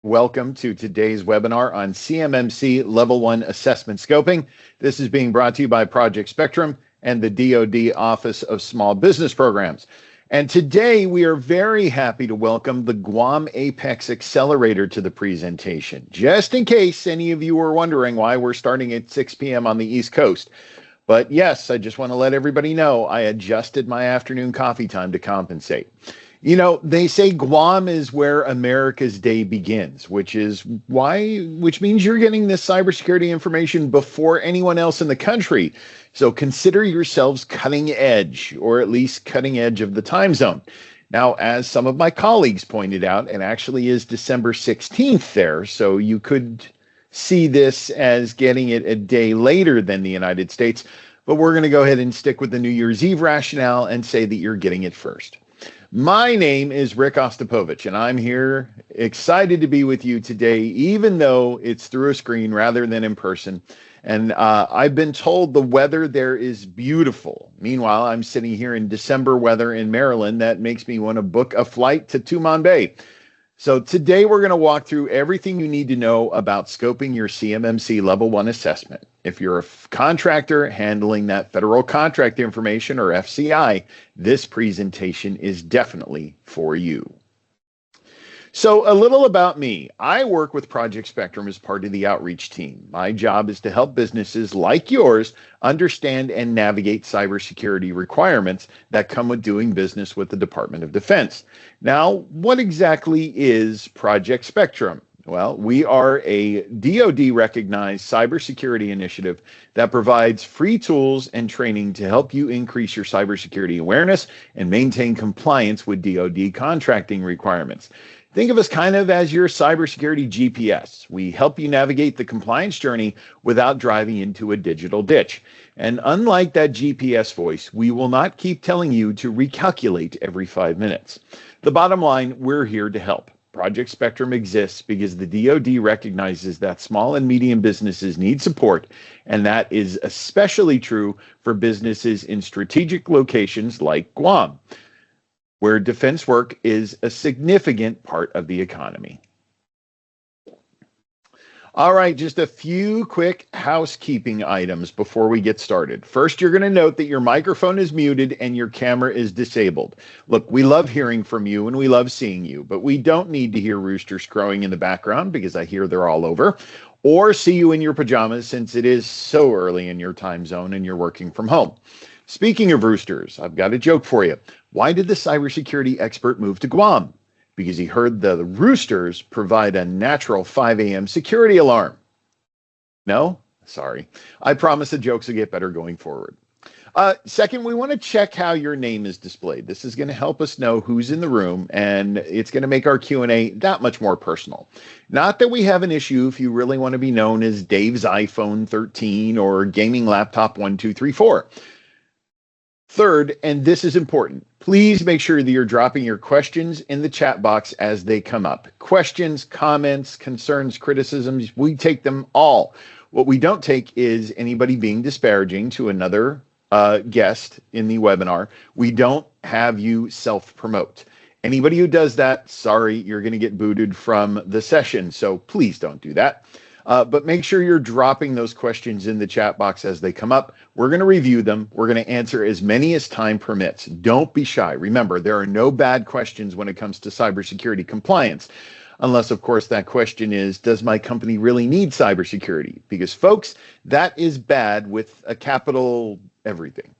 Welcome to today's webinar on CMMC Level 1 Assessment Scoping. This is being brought to you by Project Spectrum and the DoD Office of Small Business Programs. And today we are very happy to welcome the Guam Apex Accelerator to the presentation, just in case any of you were wondering why we're starting at 6 p.m. on the East Coast. But yes, I just want to let everybody know I adjusted my afternoon coffee time to compensate. You know, they say Guam is where America's day begins, which means you're getting this cybersecurity information before anyone else in the country. So consider yourselves cutting edge, or at least cutting edge of the time zone. Now, as some of my colleagues pointed out, it actually is December 16th there, so you could see this as getting it a day later than the United States, but we're going to go ahead and stick with the New Year's Eve rationale and say that you're getting it first. My name is Rick Ostapovich, and I'm here excited to be with you today, even though it's through a screen rather than in person. And I've been told the weather there is beautiful. Meanwhile, I'm sitting here in December weather in Maryland. That makes me want to book a flight to Tumon Bay. So today we're going to walk through everything you need to know about scoping your CMMC Level 1 assessment. If you're a contractor handling that federal contract information, or FCI, this presentation is definitely for you. So a little about me. I work with Project Spectrum as part of the outreach team. My job is to help businesses like yours understand and navigate cybersecurity requirements that come with doing business with the Department of Defense. Now, what exactly is Project Spectrum? Well, we are a DoD-recognized cybersecurity initiative that provides free tools and training to help you increase your cybersecurity awareness and maintain compliance with DoD contracting requirements. Think of us kind of as your cybersecurity GPS. We help you navigate the compliance journey without driving into a digital ditch. And unlike that GPS voice, we will not keep telling you to recalculate every 5 minutes. The bottom line, we're here to help. Project Spectrum exists because the DoD recognizes that small and medium businesses need support, and that is especially true for businesses in strategic locations like Guam, where defense work is a significant part of the economy. All right, just a few quick housekeeping items before we get started. First, you're going to note that your microphone is muted and your camera is disabled. Look, we love hearing from you and we love seeing you, but we don't need to hear roosters crowing in the background because I hear they're all over, or see you in your pajamas since it is so early in your time zone and you're working from home. Speaking of roosters, I've got a joke for you. Why did the cybersecurity expert move to Guam? Because he heard the roosters provide a natural 5 a.m. security alarm. No? Sorry. I promise the jokes will get better going forward. Second, we want to check how your name is displayed. This is going to help us know who's in the room, and it's going to make our Q&A that much more personal. Not that we have an issue if you really want to be known as Dave's iPhone 13 or Gaming Laptop 1234. Third, and this is important, please make sure that you're dropping your questions in the chat box as they come up. Questions, comments, concerns, criticisms, we take them all. What we don't take is anybody being disparaging to another guest in the webinar. We don't have you self-promote. Anybody who does that, sorry, you're going to get booted from the session, so please don't do that. But make sure you're dropping those questions in the chat box as they come up. We're going to review them. We're going to answer as many as time permits. Don't be shy. Remember, there are no bad questions when it comes to cybersecurity compliance, unless, of course, that question is, does my company really need cybersecurity? Because, folks, that is bad with a capital everything.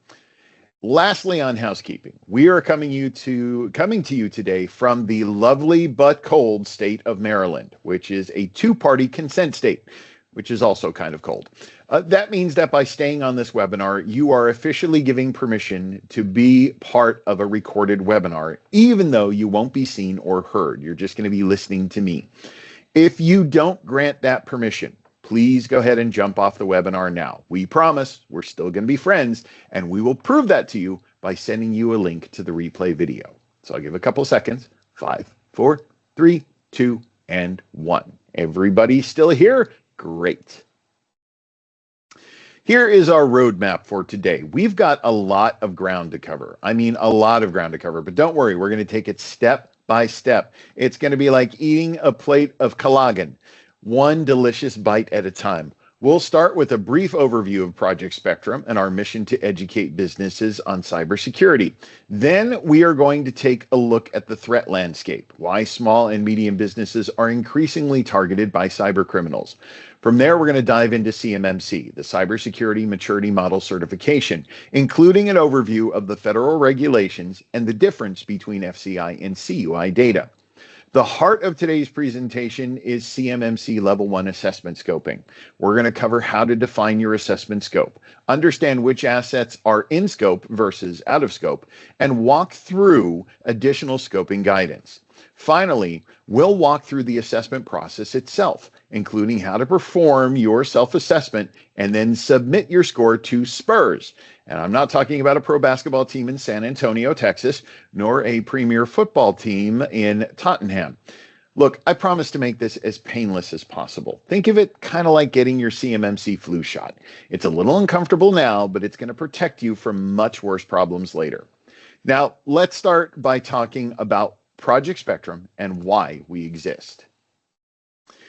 Lastly, on housekeeping, we are coming to you today from the lovely but cold state of Maryland, which is a two-party consent state, which is also kind of cold. That means that by staying on this webinar, you are officially giving permission to be part of a recorded webinar, even though you won't be seen or heard. You're just going to be listening to me. If you don't grant that permission, please go ahead and jump off the webinar now. We promise we're still going to be friends, and we will prove that to you by sending you a link to the replay video. So I'll give a couple seconds. 5, 4, 3, 2, and 1. Everybody still here? Great. Here is our roadmap for today. We've got a lot of ground to cover. I mean, a lot of ground to cover, but don't worry, we're going to take it step by step. It's going to be like eating a plate of collagen, one delicious bite at a time. We'll start with a brief overview of Project Spectrum and our mission to educate businesses on cybersecurity. Then we are going to take a look at the threat landscape, why small and medium businesses are increasingly targeted by cyber criminals. From there, we're going to dive into CMMC, the Cybersecurity Maturity Model Certification, including an overview of the federal regulations and the difference between FCI and CUI data. The heart of today's presentation is CMMC Level 1 assessment scoping. We're going to cover how to define your assessment scope, understand which assets are in scope versus out of scope, and walk through additional scoping guidance. Finally, we'll walk through the assessment process itself, including how to perform your self-assessment and then submit your score to SPURS. And I'm not talking about a pro basketball team in San Antonio, Texas, nor a premier football team in Tottenham. Look, I promise to make this as painless as possible. Think of it kind of like getting your CMMC flu shot. It's a little uncomfortable now, but it's going to protect you from much worse problems later. Now, let's start by talking about Project Spectrum and why we exist.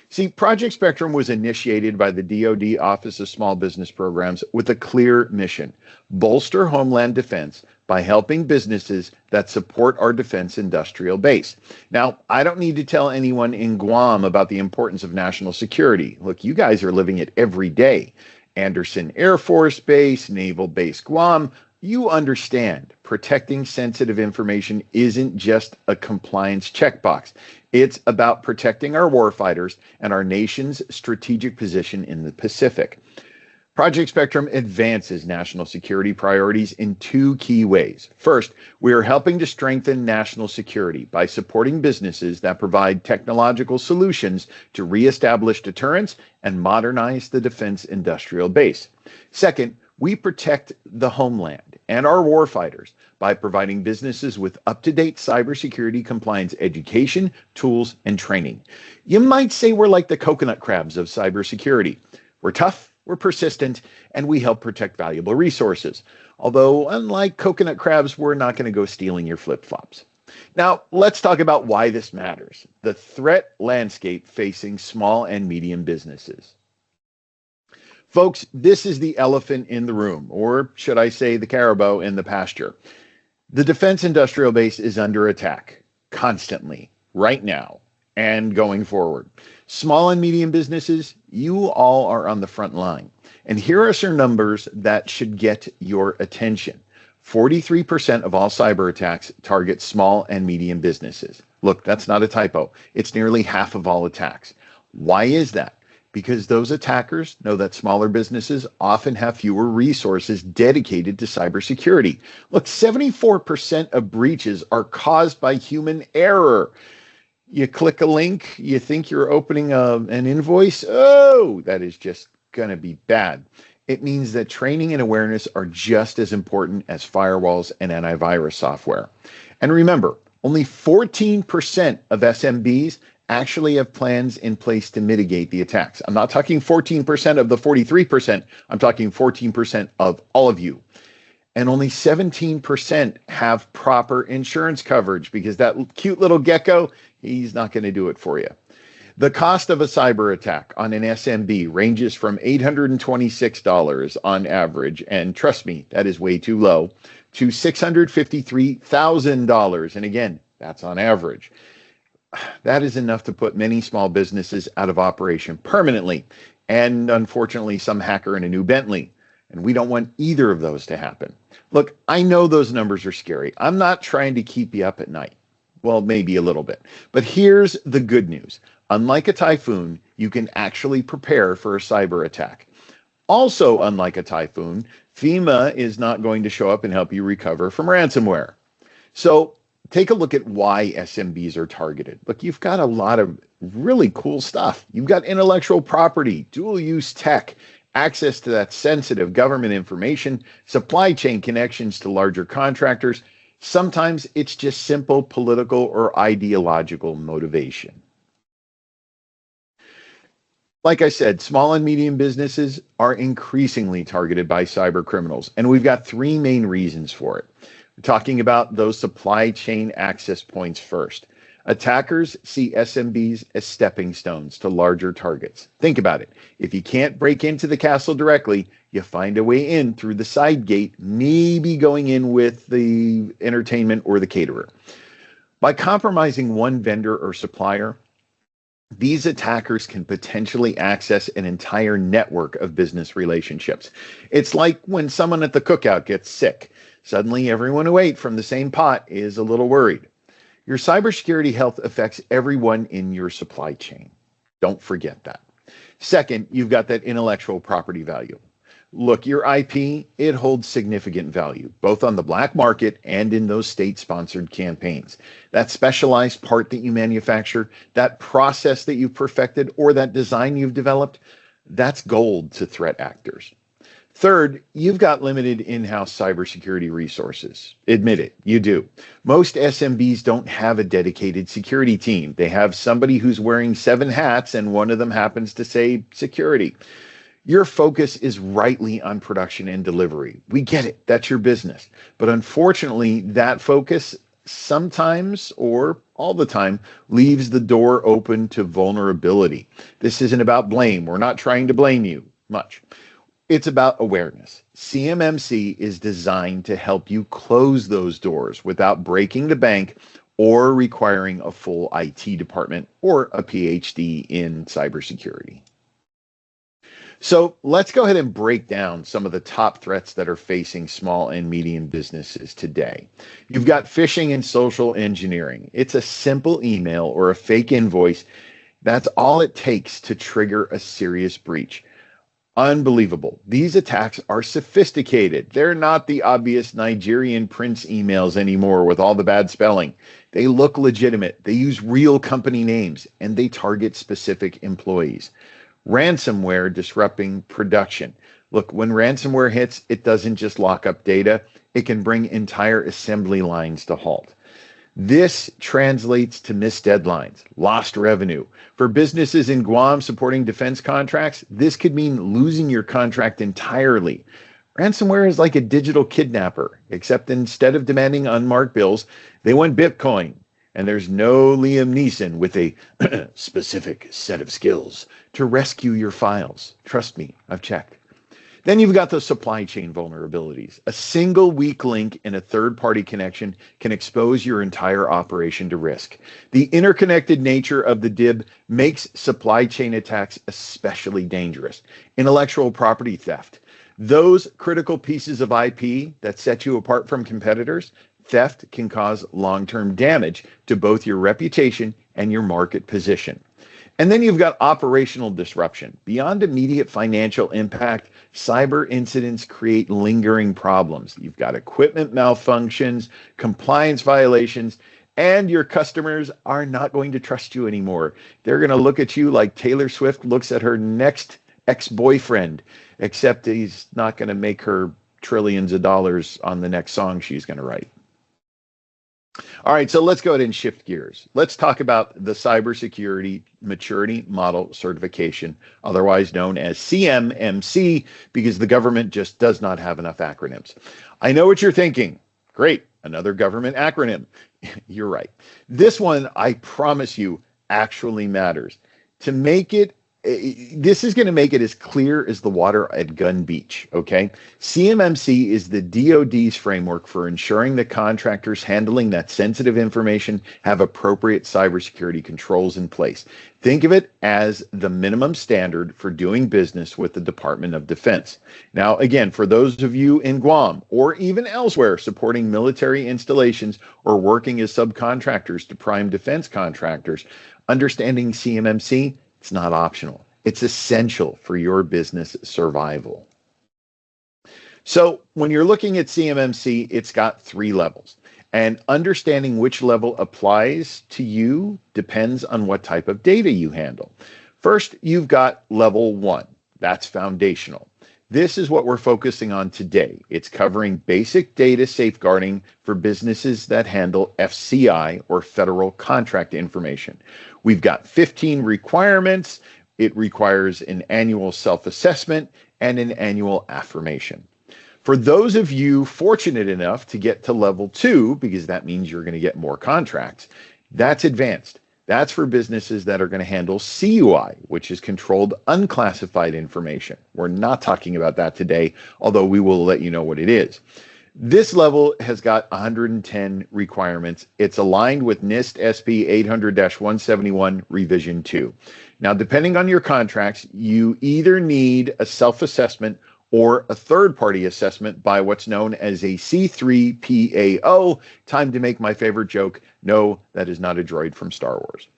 See, Project Spectrum was initiated by the DoD Office of Small Business Programs with a clear mission: bolster homeland defense by helping businesses that support our defense industrial base. Now, I don't need to tell anyone in Guam about the importance of national security. Look, you guys are living it every day. Andersen Air Force Base, Naval Base Guam. You understand, protecting sensitive information isn't just a compliance checkbox. It's about protecting our warfighters and our nation's strategic position in the Pacific. Project Spectrum advances national security priorities in two key ways. First, we are helping to strengthen national security by supporting businesses that provide technological solutions to reestablish deterrence and modernize the defense industrial base. Second, we protect the homeland and our warfighters by providing businesses with up-to-date cybersecurity compliance education, tools, and training. You might say we're like the coconut crabs of cybersecurity. We're tough, we're persistent, and we help protect valuable resources. Although, unlike coconut crabs, we're not going to go stealing your flip-flops. Now, let's talk about why this matters: the threat landscape facing small and medium businesses. Folks, this is the elephant in the room, or should I say the caribou in the pasture. The defense industrial base is under attack constantly, right now, and going forward. Small and medium businesses, you all are on the front line. And here are some numbers that should get your attention. 43% of all cyber attacks target small and medium businesses. Look, that's not a typo. It's nearly half of all attacks. Why is that? Because those attackers know that smaller businesses often have fewer resources dedicated to cybersecurity. Look, 74% of breaches are caused by human error. You click a link, you think you're opening an invoice. Oh, that is just going to be bad. It means that training and awareness are just as important as firewalls and antivirus software. And remember, only 14% of SMBs actually have plans in place to mitigate the attacks. I'm not talking 14% of the 43%. I'm talking 14% of all of you. And only 17% have proper insurance coverage, because that cute little gecko, he's not going to do it for you. The cost of a cyber attack on an SMB ranges from $826 on average, and trust me, that is way too low, to $653,000. And again, that's on average. That is enough to put many small businesses out of operation permanently, and unfortunately some hacker in a new Bentley. And we don't want either of those to happen. Look, I know those numbers are scary. I'm not trying to keep you up at night. Well, maybe a little bit. But here's the good news. Unlike a typhoon, you can actually prepare for a cyber attack. Also, unlike a typhoon, FEMA is not going to show up and help you recover from ransomware. So take a look at why SMBs are targeted. Look, you've got a lot of really cool stuff. You've got intellectual property, dual use tech, access to that sensitive government information, supply chain connections to larger contractors. Sometimes it's just simple political or ideological motivation. Like I said, small and medium businesses are increasingly targeted by cyber criminals, and we've got three main reasons for it. We're talking about those supply chain access points first. Attackers see SMBs as stepping stones to larger targets. Think about it. If you can't break into the castle directly, you find a way in through the side gate, maybe going in with the entertainment or the caterer. By compromising one vendor or supplier, these attackers can potentially access an entire network of business relationships. It's like when someone at the cookout gets sick. Suddenly, everyone who ate from the same pot is a little worried. Your cybersecurity health affects everyone in your supply chain. Don't forget that. Second, you've got that intellectual property value. Look, your IP, it holds significant value, both on the black market and in those state-sponsored campaigns. That specialized part that you manufacture, that process that you've perfected, or that design you've developed, that's gold to threat actors. Third, you've got limited in-house cybersecurity resources. Admit it, you do. Most SMBs don't have a dedicated security team. They have somebody who's wearing 7 hats, and one of them happens to say security. Your focus is rightly on production and delivery. We get it. That's your business. But unfortunately, that focus sometimes or all the time leaves the door open to vulnerability. This isn't about blame. We're not trying to blame you much. It's about awareness. CMMC is designed to help you close those doors without breaking the bank or requiring a full IT department or a PhD in cybersecurity. So let's go ahead and break down some of the top threats that are facing small and medium businesses today. You've got phishing and social engineering. It's a simple email or a fake invoice. That's all it takes to trigger a serious breach. Unbelievable. These attacks are sophisticated. They're not the obvious Nigerian prince emails anymore with all the bad spelling. They look legitimate. They use real company names, and they target specific employees. Ransomware disrupting production. Look, when ransomware hits, it doesn't just lock up data. It can bring entire assembly lines to halt. This translates to missed deadlines, lost revenue. For businesses in Guam supporting defense contracts, this could mean losing your contract entirely. Ransomware is like a digital kidnapper, except instead of demanding unmarked bills, they want Bitcoin. And there's no Liam Neeson with a specific set of skills to rescue your files. Trust me, I've checked. Then you've got the supply chain vulnerabilities. A single weak link in a third-party connection can expose your entire operation to risk. The interconnected nature of the DIB makes supply chain attacks especially dangerous. Intellectual property theft. Those critical pieces of IP that set you apart from competitors, theft can cause long-term damage to both your reputation and your market position. And then you've got operational disruption. Beyond immediate financial impact, cyber incidents create lingering problems. You've got equipment malfunctions, compliance violations, and your customers are not going to trust you anymore. They're going to look at you like Taylor Swift looks at her next ex-boyfriend, except he's not going to make her trillions of dollars on the next song she's going to write. All right, so let's go ahead and shift gears. Let's talk about the Cybersecurity Maturity Model Certification, otherwise known as CMMC, because the government just does not have enough acronyms. I know what you're thinking. Great, another government acronym. You're right. This one, I promise you, actually matters. To make it this is going to make it as clear as the water at Gun Beach, okay? CMMC is the DoD's framework for ensuring that contractors handling that sensitive information have appropriate cybersecurity controls in place. Think of it as the minimum standard for doing business with the Department of Defense. Now, again, for those of you in Guam or even elsewhere supporting military installations or working as subcontractors to prime defense contractors, understanding CMMC, it's not optional. It's essential for your business survival. So when you're looking at CMMC, it's got 3 levels. And understanding which level applies to you depends on what type of data you handle. First, you've got level 1. That's foundational. This is what we're focusing on today. It's covering basic data safeguarding for businesses that handle FCI or federal contract information. We've got 15 requirements. It requires an annual self-assessment and an annual affirmation. For those of you fortunate enough to get to level 2, because that means you're going to get more contracts, That's advanced. That's for businesses that are going to handle CUI, which is controlled unclassified information. We're not talking about that today, although we will let you know what it is. This level has got 110 requirements. It's aligned with NIST SP 800-171 Revision 2. Now, depending on your contracts, you either need a self-assessment or a third-party assessment by what's known as a C3PAO. Time to make my favorite joke. No, that is not a droid from Star Wars.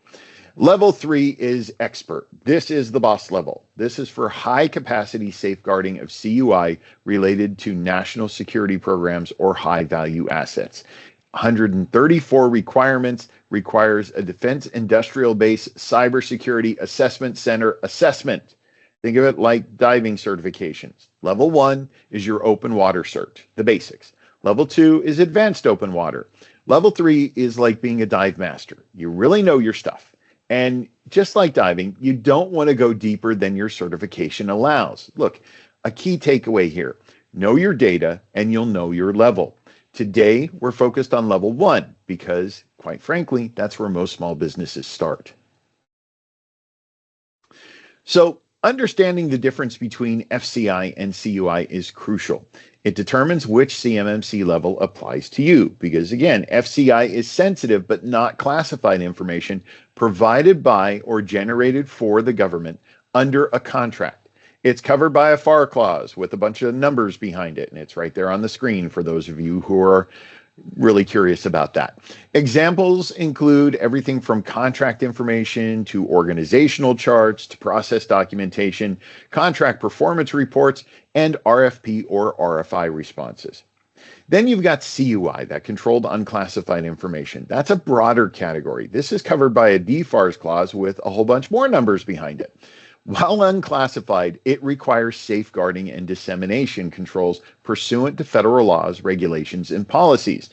Level 3 is expert. This is the boss level. This is for high capacity safeguarding of CUI related to national security programs or high value assets. 134 requirements, requires a Defense Industrial Base Cybersecurity Assessment Center assessment. Think of it like diving certifications. Level 1 is your open water cert, the basics. Level 2 is advanced open water. Level 3 is like being a dive master. You really know your stuff. And just like diving, you don't want to go deeper than your certification allows. Look, a key takeaway here, know your data and you'll know your level. Today, we're focused on level 1 because, quite frankly, that's where most small businesses start. So, understanding the difference between FCI and CUI is crucial. It determines which CMMC level applies to you because, again, FCI is sensitive but not classified information provided by or generated for the government under a contract. It's covered by a FAR clause with a bunch of numbers behind it, and it's right there on the screen for those of you who are really curious about that. Examples include everything from contract information to organizational charts to process documentation, contract performance reports, and RFP or RFI responses. Then you've got CUI, that controlled unclassified information. That's a broader category. This is covered by a DFARS clause with a whole bunch more numbers behind it. While unclassified, it requires safeguarding and dissemination controls pursuant to federal laws, regulations, and policies.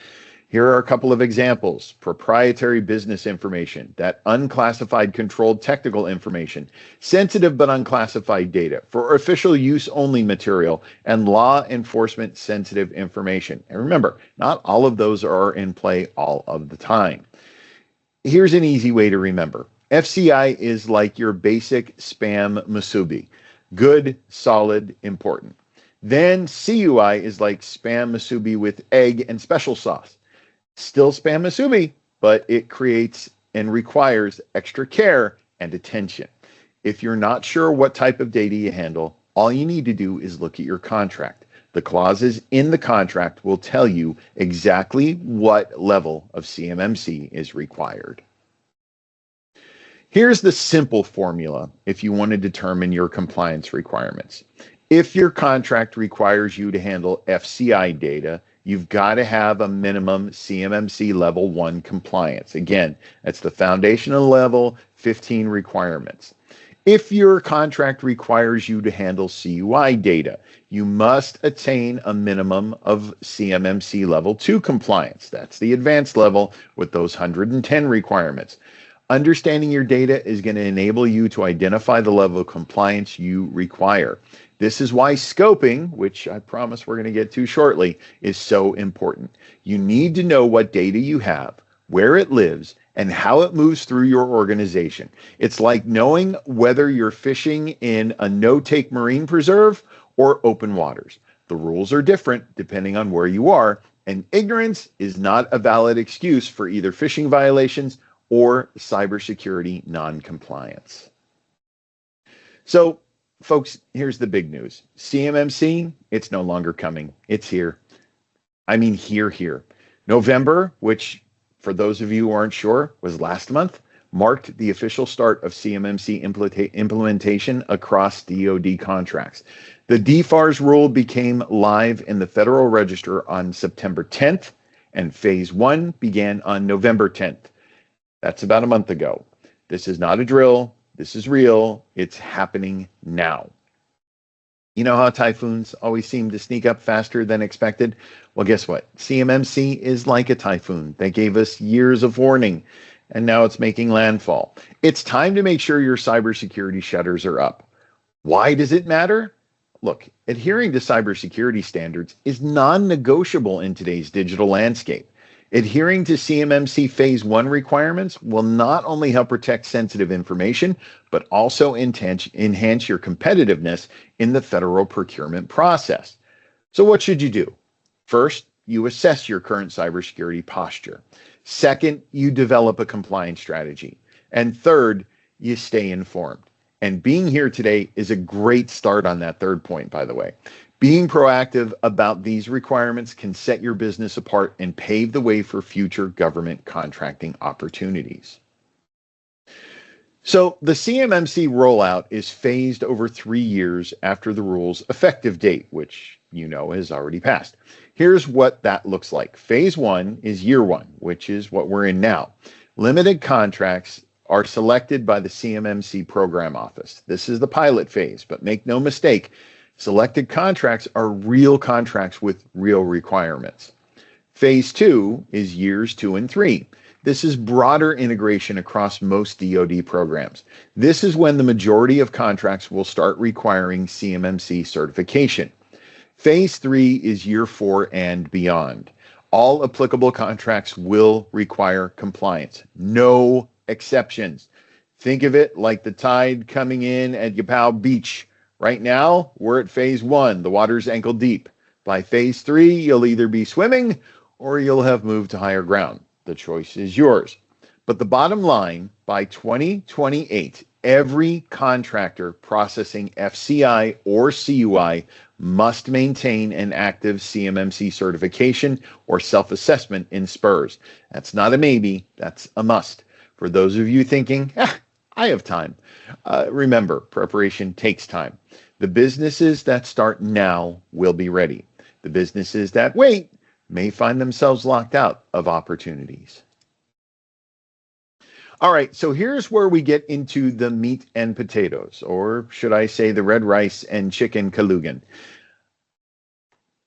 Here are a couple of examples. Proprietary business information, that unclassified controlled technical information, sensitive but unclassified data for official use only material, and law enforcement sensitive information. And remember, not all of those are in play all of the time. Here's an easy way to remember. FCI is like your basic spam musubi. Good, solid, important. Then CUI is like spam musubi with egg and special sauce. Still spam musubi, but it creates and requires extra care and attention. If you're not sure what type of data you handle, all you need to do is look at your contract. The clauses in the contract will tell you exactly what level of CMMC is required. Here's the simple formula if you want to determine your compliance requirements. If your contract requires you to handle FCI data, you've got to have a minimum CMMC Level 1 compliance. Again, that's the foundational level 15 requirements. If your contract requires you to handle CUI data, you must attain a minimum of CMMC Level 2 compliance. That's the advanced level with those 110 requirements. Understanding your data is going to enable you to identify the level of compliance you require. This is why scoping, which I promise we're going to get to shortly, is so important. You need to know what data you have, where it lives, and how it moves through your organization. It's like knowing whether you're fishing in a no-take marine preserve or open waters. The rules are different depending on where you are, and ignorance is not a valid excuse for either fishing violations or cybersecurity non-compliance. So, folks, here's the big news. CMMC, it's no longer coming. It's here. I mean, here. November, which for those of you who aren't sure, was last month, marked the official start of CMMC implementation across DoD contracts. The DFARS rule became live in the Federal Register on September 10th, and Phase 1 began on November 10th. That's about a month ago. This is not a drill. This is real. It's happening now. You know how typhoons always seem to sneak up faster than expected? Well, guess what? CMMC is like a typhoon. They gave us years of warning, and now it's making landfall. It's time to make sure your cybersecurity shutters are up. Why does it matter? Look, adhering to cybersecurity standards is non-negotiable in today's digital landscape. Adhering to CMMC Phase 1 requirements will not only help protect sensitive information, but also enhance your competitiveness in the federal procurement process. So what should you do? First, you assess your current cybersecurity posture. Second, you develop a compliance strategy. And third, you stay informed. And being here today is a great start on that third point, by the way. Being proactive about these requirements can set your business apart and pave the way for future government contracting opportunities. So the CMMC rollout is phased over 3 years after the rule's effective date, which you know has already passed. Here's what that looks like. Phase 1 is year 1, which is what we're in now. Limited contracts are selected by the CMMC program office. This is the pilot phase, but make no mistake, selected contracts are real contracts with real requirements. Phase 2 is years 2 and 3. This is broader integration across most DoD programs. This is when the majority of contracts will start requiring CMMC certification. Phase 3 is year 4 and beyond. All applicable contracts will require compliance. No exceptions. Think of it like the tide coming in at Yapao Beach. Right now, we're at Phase 1. The water's ankle deep. By Phase 3, you'll either be swimming or you'll have moved to higher ground. The choice is yours. But the bottom line, by 2028, every contractor processing FCI or CUI must maintain an active CMMC certification or self-assessment in SPURS. That's not a maybe, that's a must. For those of you thinking, I have time. Remember, preparation takes time. The businesses that start now will be ready. The businesses that wait may find themselves locked out of opportunities. All right, so here's where we get into the meat and potatoes, or should I say the red rice and chicken kalugan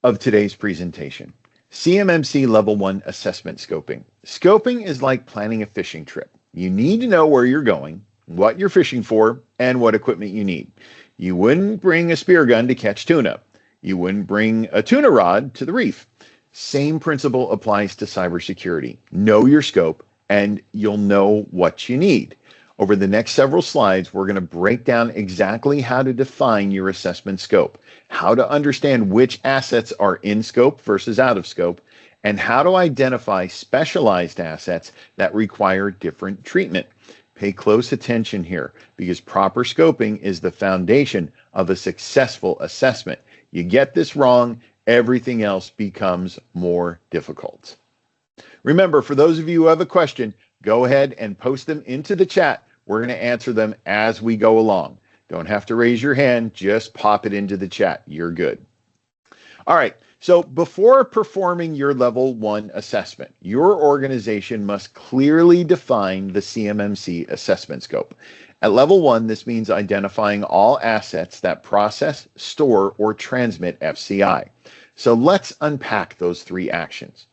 of today's presentation. CMMC Level 1 Assessment Scoping. Scoping is like planning a fishing trip. You need to know where you're going, what you're fishing for, and what equipment you need. You wouldn't bring a spear gun to catch tuna. You wouldn't bring a tuna rod to the reef. Same principle applies to cybersecurity. Know your scope, and you'll know what you need. Over the next several slides, we're going to break down exactly how to define your assessment scope, how to understand which assets are in scope versus out of scope, and how to identify specialized assets that require different treatment. Pay close attention here, because proper scoping is the foundation of a successful assessment. You get this wrong, everything else becomes more difficult. Remember, for those of you who have a question, go ahead and post them into the chat. We're going to answer them as we go along. Don't have to raise your hand, just pop it into the chat. You're good. All right, so before performing your Level 1 assessment, your organization must clearly define the CMMC assessment scope. At Level 1, this means identifying all assets that process, store, or transmit FCI. So let's unpack those 3 actions.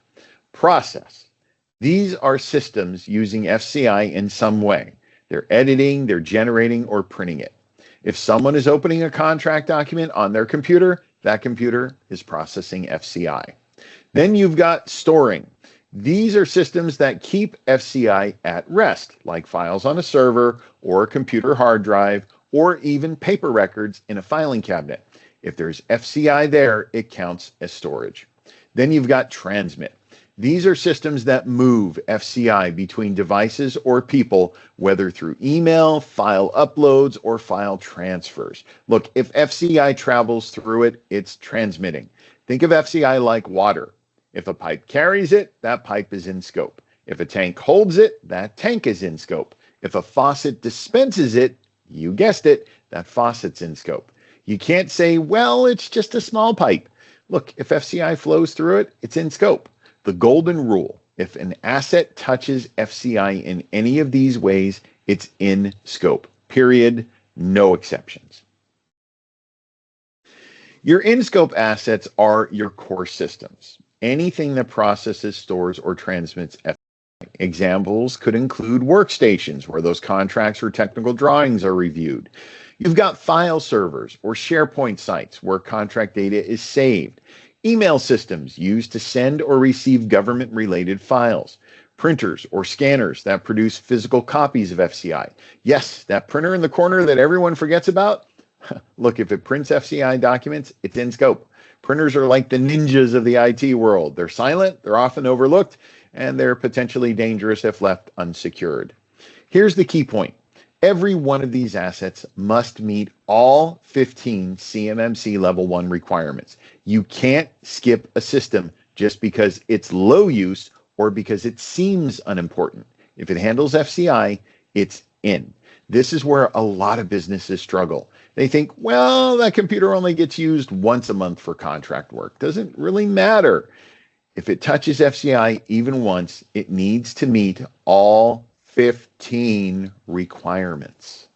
Process. These are systems using FCI in some way. They're editing, they're generating, or printing it. If someone is opening a contract document on their computer, that computer is processing FCI. Then you've got storing. These are systems that keep FCI at rest, like files on a server or a computer hard drive, or even paper records in a filing cabinet. If there's FCI there, it counts as storage. Then you've got transmit. These are systems that move FCI between devices or people, whether through email, file uploads, or file transfers. Look, if FCI travels through it, it's transmitting. Think of FCI like water. If a pipe carries it, that pipe is in scope. If a tank holds it, that tank is in scope. If a faucet dispenses it, you guessed it, that faucet's in scope. You can't say, well, it's just a small pipe. Look, if FCI flows through it, it's in scope. The golden rule, if an asset touches FCI in any of these ways, it's in scope, period, no exceptions. Your in-scope assets are your core systems. Anything that processes, stores, or transmits FCI. Examples could include workstations, where those contracts or technical drawings are reviewed. You've got file servers or SharePoint sites where contract data is saved. email systems used to send or receive government-related files, printers or scanners that produce physical copies of FCI. Yes, that printer in the corner that everyone forgets about. Look, if it prints FCI documents, it's in scope. Printers are like the ninjas of the IT world. They're silent, they're often overlooked, and they're potentially dangerous if left unsecured. Here's the key point. Every one of these assets must meet all 15 CMMC Level 1 requirements. You can't skip a system just because it's low use or because it seems unimportant. If it handles FCI, it's in. This is where a lot of businesses struggle. They think, well, that computer only gets used once a month for contract work. Doesn't really matter. If it touches FCI even once, it needs to meet all 15 requirements.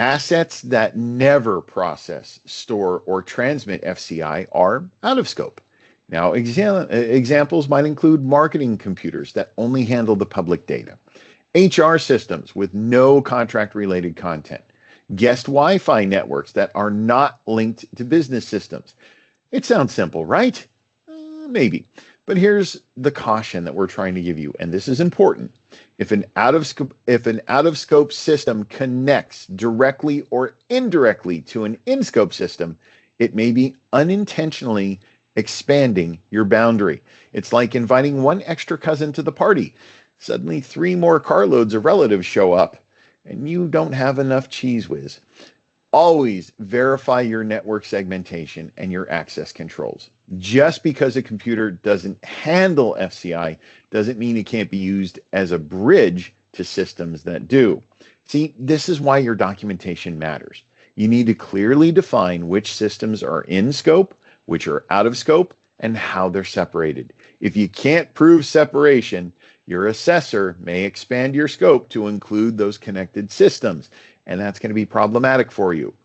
Assets that never process, store, or transmit FCI are out of scope. Now, examples might include marketing computers that only handle the public data, HR systems with no contract-related content, guest Wi-Fi networks that are not linked to business systems. It sounds simple, right? Maybe. But here's the caution that we're trying to give you, and this is important. If an out-of-scope system connects directly or indirectly to an in-scope system, it may be unintentionally expanding your boundary. It's like inviting one extra cousin to the party. Suddenly 3 more carloads of relatives show up, and you don't have enough cheese whiz. Always verify your network segmentation and your access controls. Just because a computer doesn't handle FCI doesn't mean it can't be used as a bridge to systems that do. See, this is why your documentation matters. You need to clearly define which systems are in scope, which are out of scope, and how they're separated. If you can't prove separation, your assessor may expand your scope to include those connected systems, and that's going to be problematic for you.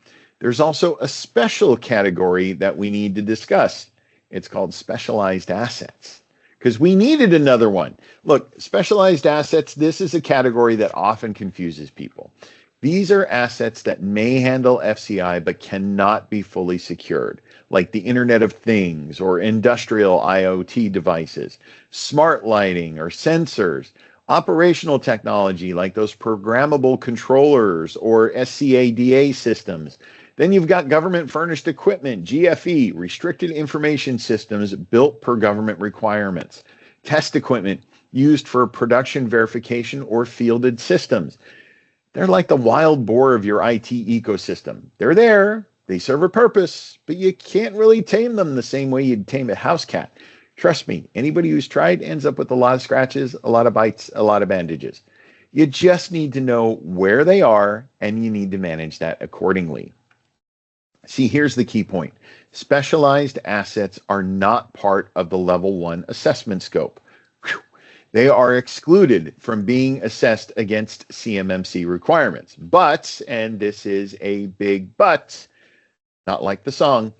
There's also a special category that we need to discuss. It's called specialized assets, because we needed another one. Look, specialized assets, this is a category that often confuses people. These are assets that may handle FCI but cannot be fully secured, like the Internet of Things or industrial IoT devices, smart lighting or sensors, operational technology like those programmable controllers or SCADA systems. Then you've got government furnished equipment, GFE, restricted information systems built per government requirements, test equipment used for production verification or fielded systems. They're like the wild boar of your IT ecosystem. They're there, they serve a purpose, but you can't really tame them the same way you'd tame a house cat. Trust me, anybody who's tried ends up with a lot of scratches, a lot of bites, a lot of bandages. You just need to know where they are, and you need to manage that accordingly. See, here's the key point. Specialized assets are not part of the Level 1 assessment scope. Whew. They are excluded from being assessed against CMMC requirements. But, and this is a big but, not like the song,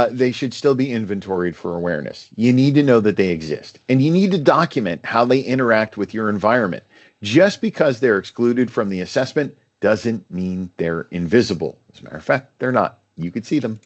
they should still be inventoried for awareness. You need to know that they exist, and you need to document how they interact with your environment. Just because they're excluded from the assessment doesn't mean they're invisible. As a matter of fact, they're not. You could see them.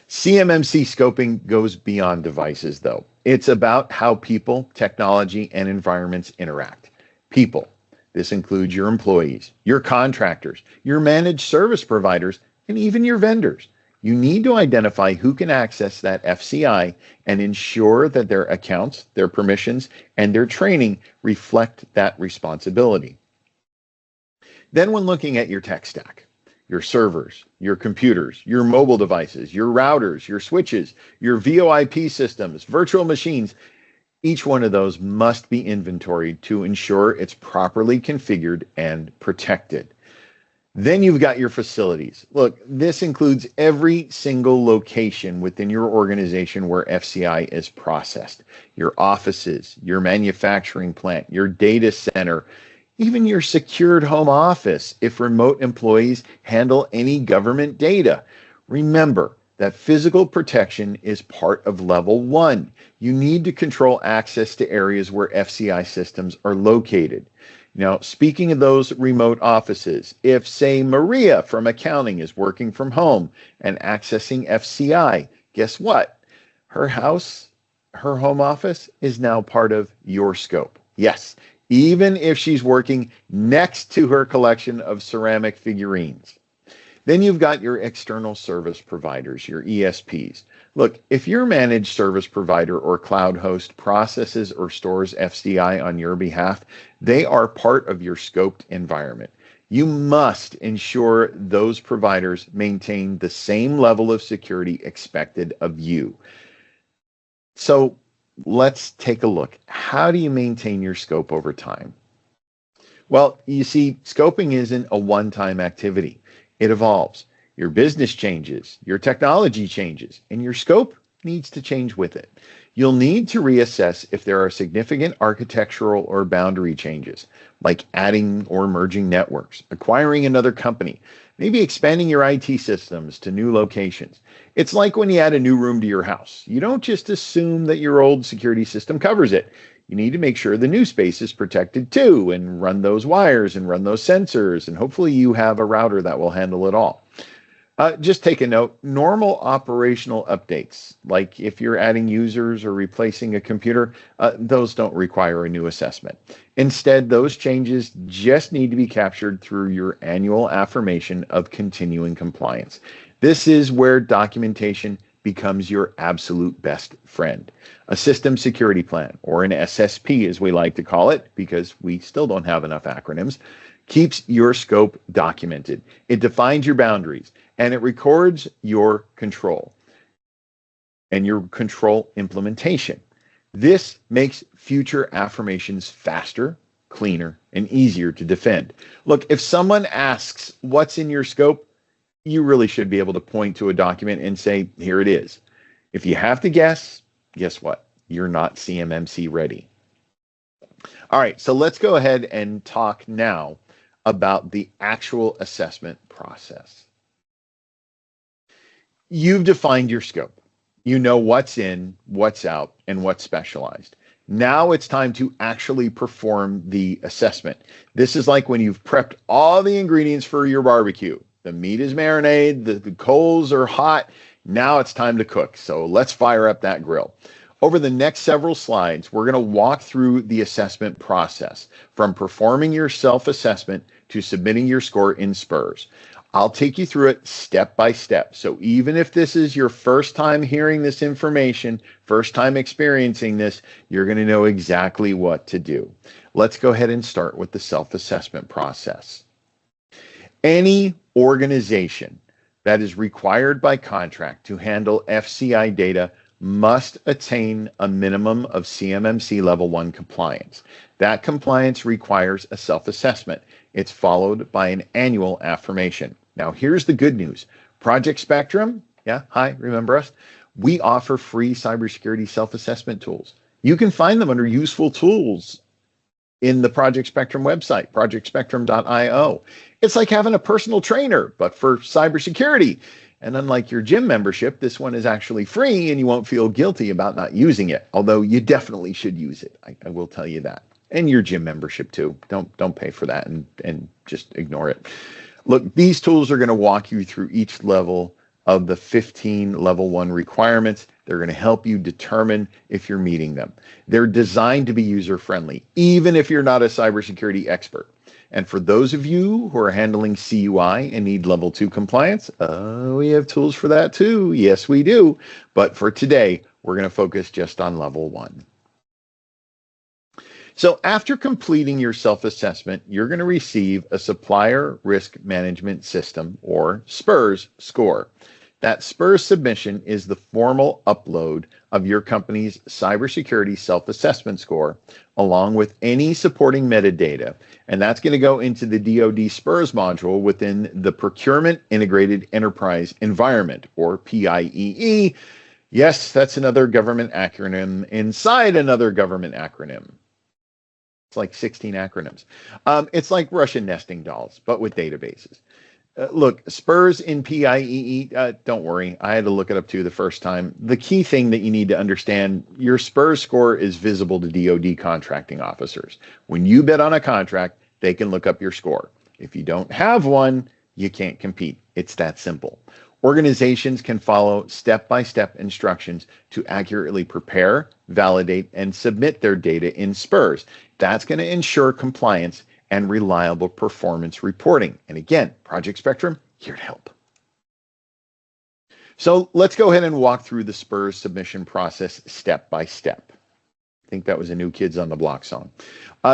CMMC scoping goes beyond devices, though. It's about how people, technology, and environments interact. People. This includes your employees, your contractors, your managed service providers, and even your vendors. You need to identify who can access that FCI and ensure that their accounts, their permissions, and their training reflect that responsibility. Then when looking at your tech stack, your servers, your computers, your mobile devices, your routers, your switches, your VoIP systems, virtual machines, each one of those must be inventoried to ensure it's properly configured and protected. Then you've got your facilities. Look, this includes every single location within your organization where FCI is processed. Your offices, your manufacturing plant, your data center, even your secured home office if remote employees handle any government data. Remember that physical protection is part of Level 1. You need to control access to areas where FCI systems are located. Now, speaking of those remote offices, if, say, Maria from accounting is working from home and accessing FCI, guess what? Her house, her home office is now part of your scope. Yes, even if she's working next to her collection of ceramic figurines. Then you've got your external service providers, your ESPs. Look, if your managed service provider or cloud host processes or stores FCI on your behalf, they are part of your scoped environment. You must ensure those providers maintain the same level of security expected of you. So let's take a look. How do you maintain your scope over time? Well, you see, scoping isn't a one-time activity. It evolves. Your business changes, your technology changes, and your scope needs to change with it. You'll need to reassess if there are significant architectural or boundary changes, like adding or merging networks, acquiring another company, maybe expanding your IT systems to new locations. It's like when you add a new room to your house. You don't just assume that your old security system covers it. You need to make sure the new space is protected too, and run those wires and run those sensors, and hopefully you have a router that will handle it all. Just take a note, normal operational updates, like if you're adding users or replacing a computer, those don't require a new assessment. Instead, those changes just need to be captured through your annual affirmation of continuing compliance. This is where documentation becomes your absolute best friend. A system security plan, or an SSP as we like to call it, because we still don't have enough acronyms, keeps your scope documented. It defines your boundaries, and it records your control and your control implementation. This makes future affirmations faster, cleaner, and easier to defend. Look, if someone asks what's in your scope, you really should be able to point to a document and say, here it is. If you have to guess what? You're not CMMC ready. All right, so let's go ahead and talk now about the actual assessment process. You've defined your scope. You know what's in, what's out, and what's specialized. Now it's time to actually perform the assessment. This is like when you've prepped all the ingredients for your barbecue. The meat is marinated, the coals are hot. Now it's time to cook. So let's fire up that grill. Over the next several slides, we're going to walk through the assessment process, from performing your self-assessment to submitting your score in SPURS. I'll take you through it step by step. So even if this is your first time hearing this information, first time experiencing this, you're going to know exactly what to do. Let's go ahead and start with the self-assessment process. Any organization that is required by contract to handle FCI data must attain a minimum of CMMC Level 1 compliance. That compliance requires a self-assessment. It's followed by an annual affirmation. Now, here's the good news. Project Spectrum, yeah, hi, remember us? We offer free cybersecurity self-assessment tools. You can find them under useful tools in the Project Spectrum website, projectspectrum.io. It's like having a personal trainer, but for cybersecurity. And unlike your gym membership, this one is actually free and you won't feel guilty about not using it, although you definitely should use it. I will tell you that. And your gym membership too. Don't pay for that and just ignore it. Look, these tools are going to walk you through each level of the 15 Level 1 requirements. They're going to help you determine if you're meeting them. They're designed to be user-friendly, even if you're not a cybersecurity expert. And for those of you who are handling CUI and need Level 2 compliance, we have tools for that too. Yes, we do. But for today, we're going to focus just on Level 1. So after completing your self-assessment, you're going to receive a Supplier Risk Management System, or SPURS, score. That SPURS submission is the formal upload of your company's cybersecurity self-assessment score, along with any supporting metadata. And that's going to go into the DoD SPURS module within the Procurement Integrated Enterprise Environment, or PIEE. Yes, that's another government acronym inside another government acronym. It's like 16 acronyms. It's like Russian nesting dolls, but with databases. Look, SPURS in PIEE, don't worry. I had to look it up too the first time. The key thing that you need to understand, your SPURS score is visible to DoD contracting officers. When you bid on a contract, they can look up your score. If you don't have one, you can't compete. It's that simple. Organizations can follow step-by-step instructions to accurately prepare, validate, and submit their data in SPURS. That's going to ensure compliance and reliable performance reporting. And again, Project Spectrum, here to help. So let's go ahead and walk through the SPURS submission process step by step. I think that was a New Kids on the Block song.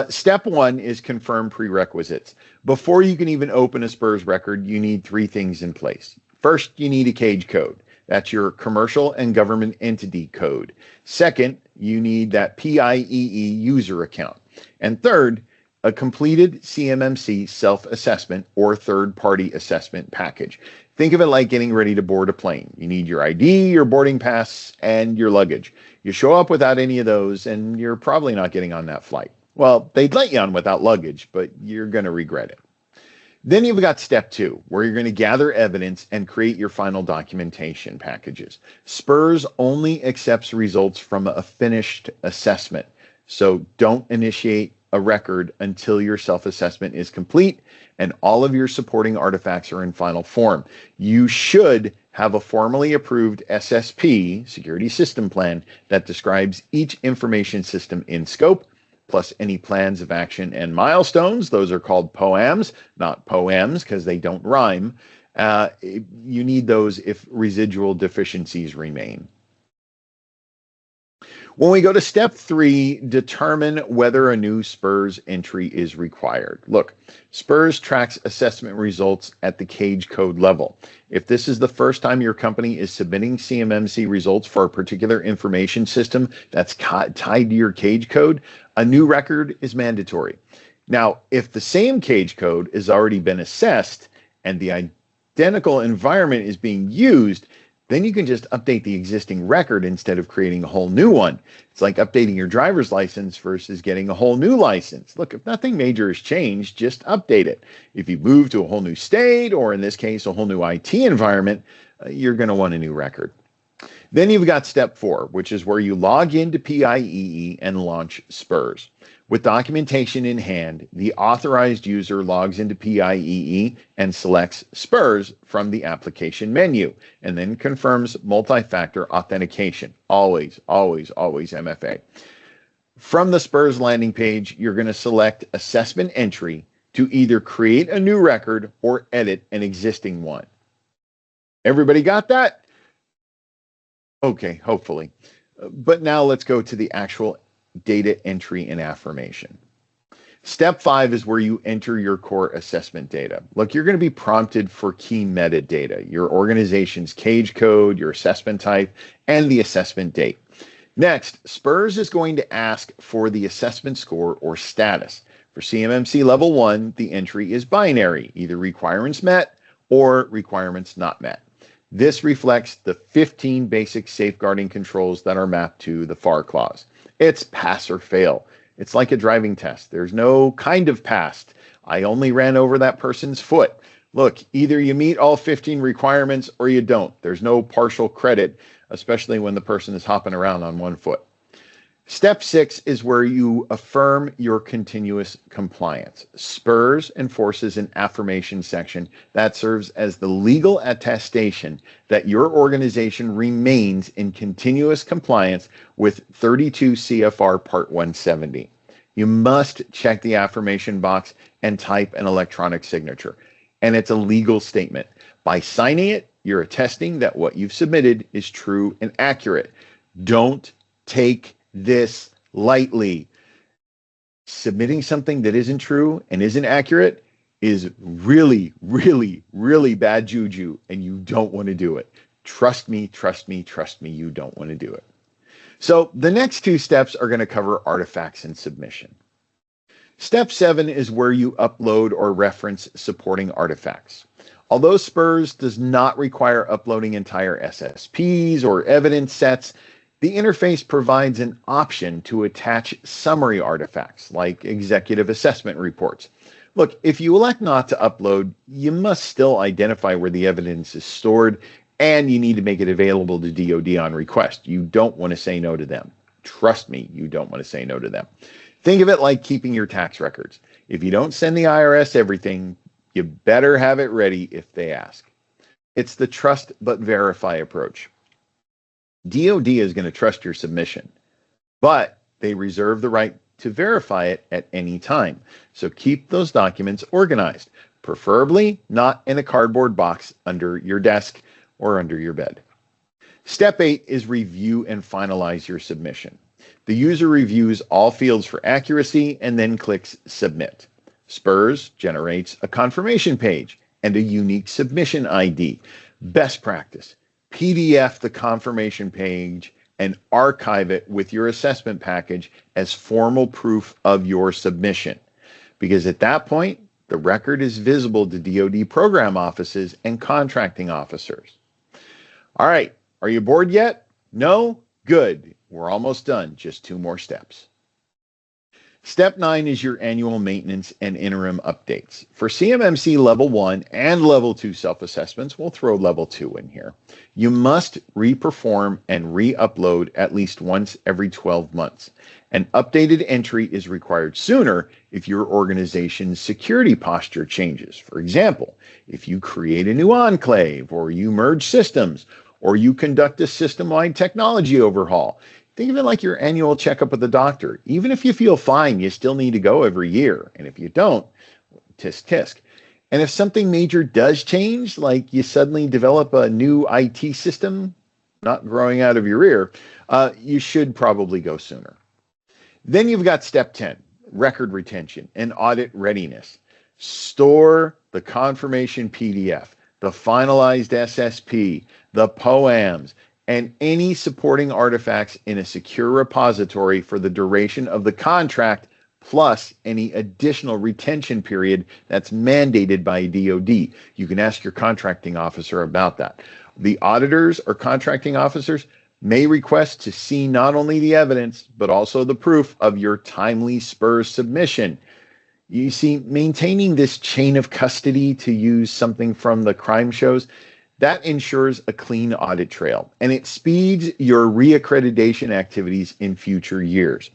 Step one is confirm prerequisites. Before you can even open a SPURS record, you need three things in place. First, you need a CAGE code. That's your commercial and government entity code. Second, you need that PIEE user account. And third, a completed CMMC self-assessment or third-party assessment package. Think of it like getting ready to board a plane. You need your ID, your boarding pass, and your luggage. You show up without any of those, and you're probably not getting on that flight. Well, they'd let you on without luggage, but you're going to regret it. Then you've got step two, where you're going to gather evidence and create your final documentation packages. SPURS only accepts results from a finished assessment, so don't initiate a record until your self-assessment is complete and all of your supporting artifacts are in final form. You should have a formally approved SSP, Security System Plan, that describes each information system in scope, plus any plans of action and milestones. Those are called POAMs, not poems, because they don't rhyme. You need those if residual deficiencies remain. When we go to step three, determine whether a new SPURS entry is required. Look, SPURS tracks assessment results at the CAGE code level. If this is the first time your company is submitting CMMC results for a particular information system that's tied to your CAGE code, a new record is mandatory. Now, if the same CAGE code has already been assessed and the identical environment is being used, then you can just update the existing record instead of creating a whole new one. It's like updating your driver's license versus getting a whole new license. Look, if nothing major has changed, just update it. If you move to a whole new state, or in this case, a whole new IT environment, you're going to want a new record. Then you've got step four, which is where you log into PIEE and launch SPURS. With documentation in hand, the authorized user logs into PIEE and selects SPURS from the application menu, and then confirms multi-factor authentication. Always, always, always MFA. From the SPURS landing page, you're going to select assessment entry to either create a new record or edit an existing one. Everybody got that? Okay, hopefully. But now let's go to the actual data entry and affirmation. Step five is where you enter your core assessment data. Look, you're going to be prompted for key metadata, your organization's CAGE code, your assessment type, and the assessment date. Next, SPURS is going to ask for the assessment score or status. For CMMC Level 1, the entry is binary, either requirements met or requirements not met. This reflects the 15 basic safeguarding controls that are mapped to the FAR clause. It's pass or fail. It's like a driving test. There's no kind of passed. I only ran over that person's foot. Look, either you meet all 15 requirements or you don't. There's no partial credit, especially when the person is hopping around on one foot. Step six is where you affirm your continuous compliance. SPURS enforces an affirmation section that serves as the legal attestation that your organization remains in continuous compliance with 32 CFR Part 170. You must check the affirmation box and type an electronic signature. And it's a legal statement. By signing it, you're attesting that what you've submitted is true and accurate. Don't take this lightly. Submitting something that isn't true and isn't accurate is really, really, really bad juju, and you don't want to do it. Trust me, trust me, trust me, you don't want to do it. So the next two steps are going to cover artifacts and submission. Step 7 is where you upload or reference supporting artifacts. Although SPURS does not require uploading entire SSPs or evidence sets, the interface provides an option to attach summary artifacts like executive assessment reports. Look, if you elect not to upload, you must still identify where the evidence is stored, and you need to make it available to DoD on request. You don't want to say no to them. Trust me, you don't want to say no to them. Think of it like keeping your tax records. If you don't send the IRS everything, You better have it ready if they ask. It's the trust but verify approach. DoD is going to trust your submission, but they reserve the right to verify it at any time. So keep those documents organized, preferably not in a cardboard box under your desk or under your bed. Step 8 is review and finalize your submission. The user reviews all fields for accuracy and then clicks submit. SPURS generates a confirmation page and a unique submission ID. Best practice, PDF the confirmation page and archive it with your assessment package as formal proof of your submission. Because at that point, the record is visible to DoD program offices and contracting officers. All right, are you bored yet? No? Good. We're almost done. Just 2 more steps. Step 9 is your annual maintenance and interim updates. For CMMC Level 1 and Level 2 self-assessments, we'll throw Level 2 in here. You must re-perform and re-upload at least once every 12 months. An updated entry is required sooner if your organization's security posture changes. For example, if you create a new enclave, or you merge systems, or you conduct a system-wide technology overhaul. Think of it like your annual checkup with the doctor. Even if you feel fine, you still need to go every year. And if you don't, tisk tisk. And if something major does change, like you suddenly develop a new IT system, not growing out of your ear, you should probably go sooner. Then you've got step 10, record retention and audit readiness. Store the confirmation PDF, the finalized SSP, the POAMs, and any supporting artifacts in a secure repository for the duration of the contract, plus any additional retention period that's mandated by DoD. You can ask your contracting officer about that. The auditors or contracting officers may request to see not only the evidence, but also the proof of your timely SPURS submission. You see, maintaining this chain of custody, to use something from the crime shows, that ensures a clean audit trail, and it speeds your reaccreditation activities in future years.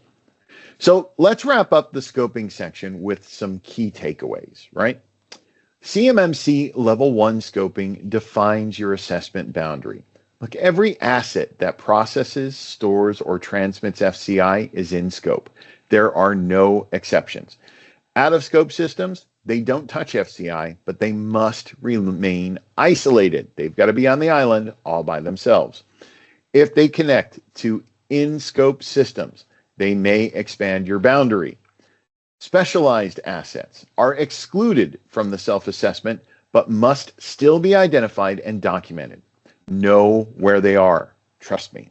So let's wrap up the scoping section with some key takeaways, right? CMMC Level 1 scoping defines your assessment boundary. Look, every asset that processes, stores, or transmits FCI is in scope. There are no exceptions. Out-of-scope systems, they don't touch FCI, but they must remain isolated. They've got to be on the island all by themselves. If they connect to in-scope systems, they may expand your boundary. Specialized assets are excluded from the self-assessment, but must still be identified and documented. Know where they are. Trust me.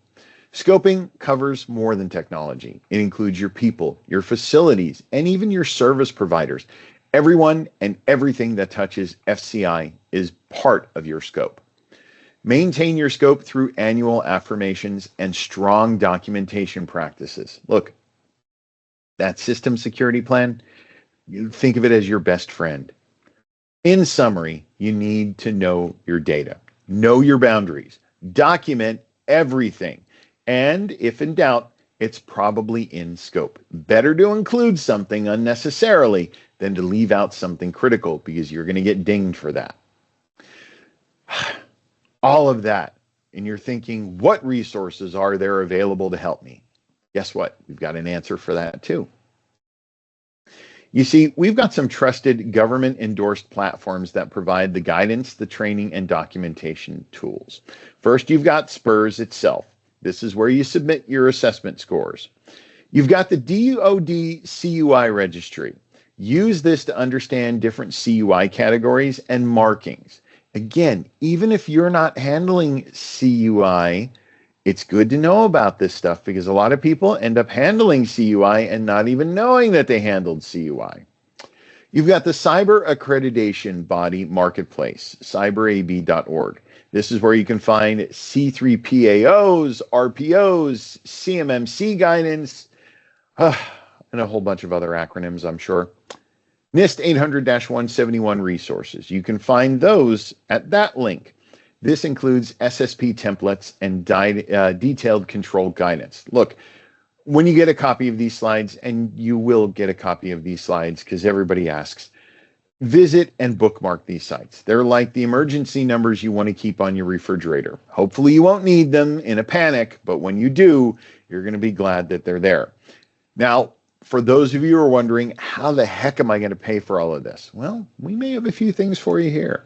Scoping covers more than technology. It includes your people, your facilities, and even your service providers. Everyone and everything that touches FCI is part of your scope. Maintain your scope through annual affirmations and strong documentation practices. Look, that system security plan, you think of it as your best friend. In summary, you need to know your data, know your boundaries, document everything, and if in doubt, it's probably in scope. Better to include something unnecessarily than to leave out something critical, because you're going to get dinged for that. All of that, and you're thinking, what resources are there available to help me? Guess what? We've got an answer for that too. You see, we've got some trusted government-endorsed platforms that provide the guidance, the training, and documentation tools. First, you've got SPURS itself. This is where you submit your assessment scores. You've got the DoD CUI registry. Use this to understand different CUI categories and markings. Again, even if you're not handling CUI, it's good to know about this stuff, because a lot of people end up handling CUI and not even knowing that they handled CUI. You've got the Cyber Accreditation Body Marketplace, cyberab.org. This is where you can find C3PAOs, RPOs, CMMC guidance, and a whole bunch of other acronyms, I'm sure. NIST 800-171 resources. You can find those at that link. This includes SSP templates and detailed control guidance. Look, when you get a copy of these slides, and you will get a copy of these slides because everybody asks, Visit and bookmark these sites. They're like the emergency numbers you want to keep on your refrigerator. Hopefully you won't need them in a panic, but when you do, you're going to be glad that they're there. Now, for those of you who are wondering, how the heck am I going to pay for all of this? Well, we may have a few things for you here.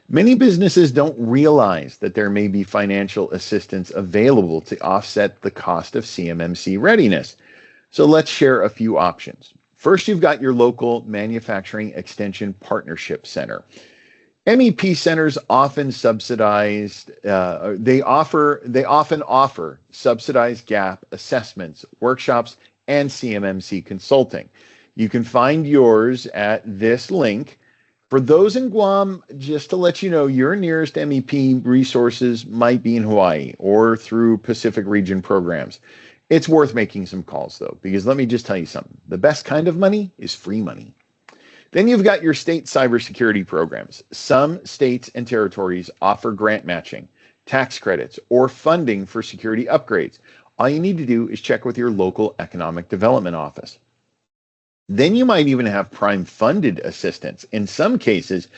Many businesses don't realize that there may be financial assistance available to offset the cost of CMMC readiness. So let's share a few options. First, you've got your local manufacturing extension partnership center. MEP centers often they often offer subsidized gap assessments, workshops, and CMMC consulting. You can find yours at this link. For those in Guam, just to let you know, your nearest MEP resources might be in Hawaii or through Pacific Region programs. It's worth making some calls, though, because let me just tell you something. The best kind of money is free money. Then you've got your state cybersecurity programs. Some states and territories offer grant matching, tax credits, or funding for security upgrades. All you need to do is check with your local economic development office. Then you might even have prime funded assistance. In some cases,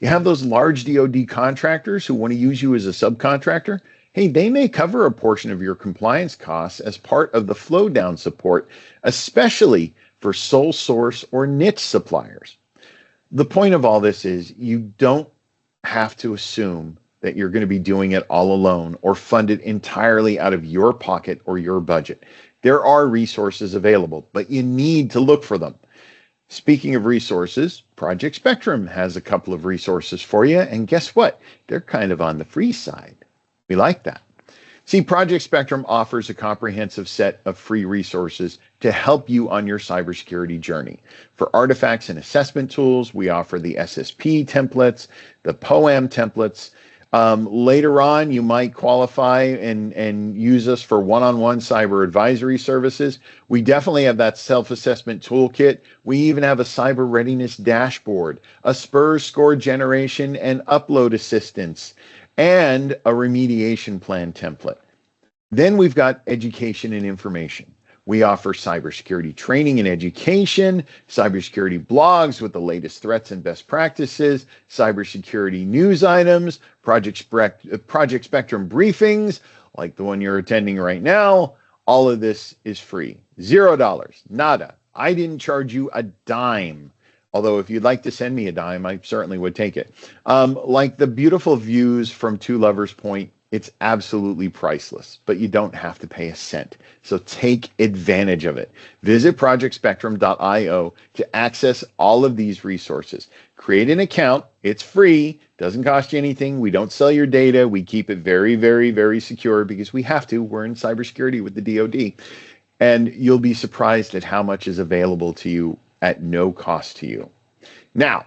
you have those large DoD contractors who want to use you as a subcontractor. Hey, they may cover a portion of your compliance costs as part of the flow down support, especially for sole source or niche suppliers. The point of all this is you don't have to assume that you're going to be doing it all alone or fund it entirely out of your pocket or your budget. There are resources available, but you need to look for them. Speaking of resources, Project Spectrum has a couple of resources for you, and guess what? They're kind of on the free side. We like that. See, Project Spectrum offers a comprehensive set of free resources to help you on your cybersecurity journey. For artifacts and assessment tools, we offer the SSP templates, the POAM templates. Later on, you might qualify and use us for one-on-one cyber advisory services. We definitely have that self-assessment toolkit. We even have a cyber readiness dashboard, a SPURS score generation and upload assistance, and a remediation plan template. Then we've got education and information. We offer cybersecurity training and education, cybersecurity blogs with the latest threats and best practices, cybersecurity news items, Project Spectrum briefings, like the one you're attending right now. All of this is free. $0, nada. I didn't charge you a dime. Although if you'd like to send me a dime, I certainly would take it. Like the beautiful views from Two Lovers Point, it's absolutely priceless, but you don't have to pay a cent. So take advantage of it. Visit projectspectrum.io to access all of these resources. Create an account. It's free. Doesn't cost you anything. We don't sell your data. We keep it very, very, very secure because we have to. We're in cybersecurity with the DoD. And you'll be surprised at how much is available to you at no cost to you. Now,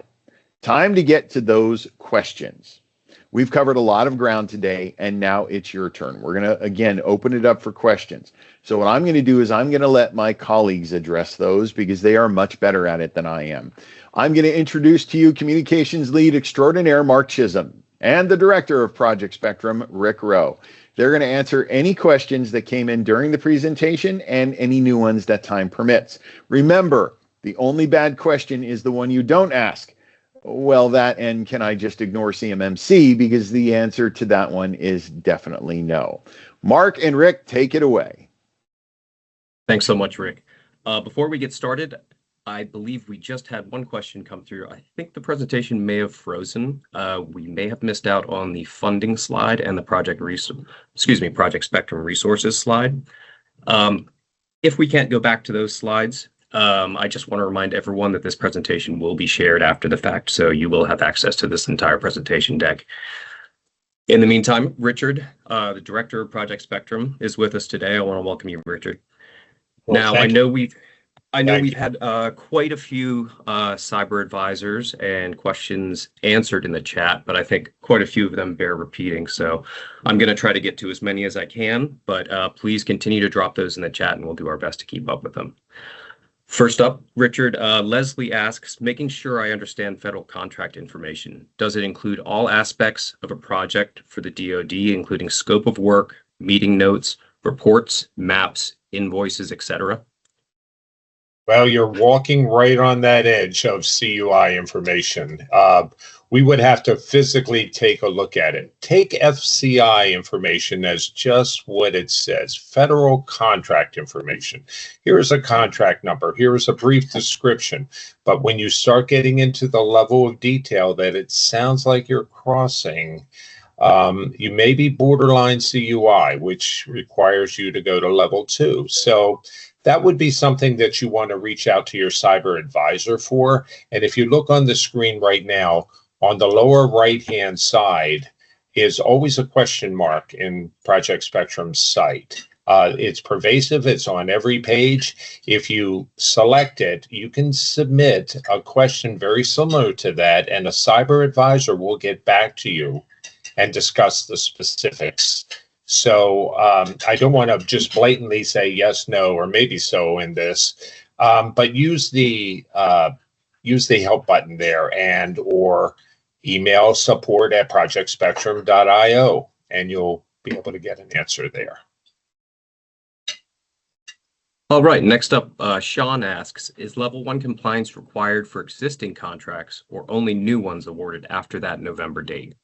time to get to those questions. We've covered a lot of ground today, and now it's your turn. We're going to, again, open it up for questions. So what I'm going to do is I'm going to let my colleagues address those because they are much better at it than I am. I'm going to introduce to you Communications Lead Extraordinaire Mark Chisholm and the Director of Project Spectrum, Rick Rowe. They're going to answer any questions that came in during the presentation and any new ones that time permits. Remember, the only bad question is the one you don't ask. Well, that and can I just ignore CMMC? Because the answer to that one is definitely no. Mark and Rick, take it away. Thanks so much, Rick. Before we get started, I believe we just had one question come through. I think the presentation may have frozen. We may have missed out on the funding slide and the Project Spectrum resources slide. If we can't go back to those slides, I just want to remind everyone that this presentation will be shared after the fact, so you will have access to this entire presentation deck. In the meantime, Richard, the Director of Project Spectrum, is with us today. I want to welcome you, Richard. Well, now, I know we've had quite a few cyber advisors and questions answered in the chat, but I think quite a few of them bear repeating. So I'm going to try to get to as many as I can, but please continue to drop those in the chat and we'll do our best to keep up with them. First up, Richard, Leslie asks, making sure I understand federal contract information. Does it include all aspects of a project for the DoD, including scope of work, meeting notes, reports, maps, invoices, etc.? Well, you're walking right on that edge of CUI information. We would have to physically take a look at it. Take FCI information as just what it says, federal contract information. Here's a contract number. Here's a brief description. But when you start getting into the level of detail that it sounds like you're crossing, you may be borderline CUI, which requires you to go to level 2. So that would be something that you want to reach out to your cyber advisor for. And if you look on the screen right now, on the lower right-hand side is always a question mark in Project Spectrum's site. It's pervasive. It's on every page. If you select it, you can submit a question very similar to that, and a cyber advisor will get back to you and discuss the specifics. So I don't want to just blatantly say yes, no, or maybe so in this, but use the help button there, and or email support@projectspectrum.io, and you'll be able to get an answer there. All right, next up, Sean asks, is level 1 compliance required for existing contracts or only new ones awarded after that November date?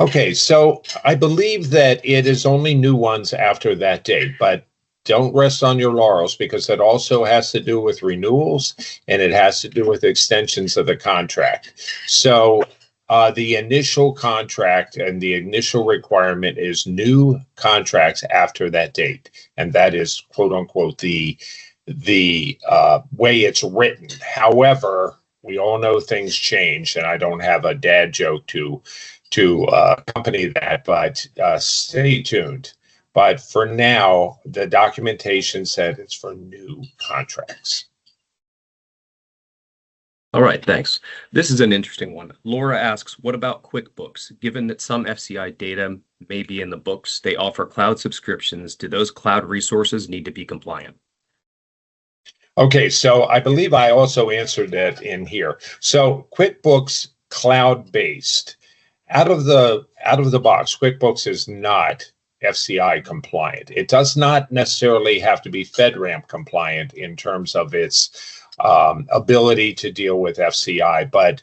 Okay, so I believe that it is only new ones after that date, but don't rest on your laurels, because that also has to do with renewals and it has to do with extensions of the contract. So the initial contract and the initial requirement is new contracts after that date. And that is, quote unquote, the way it's written. However, we all know things change, and I don't have a dad joke to accompany that, but stay tuned. But for now, the documentation said it's for new contracts. All right, thanks. This is an interesting one. Laura asks, what about QuickBooks? Given that some FCI data may be in the books, they offer cloud subscriptions. Do those cloud resources need to be compliant? Okay, so I believe I also answered that in here. So QuickBooks cloud-based. Out of the box, QuickBooks is not FCI compliant. It does not necessarily have to be FedRAMP compliant in terms of its ability to deal with FCI, but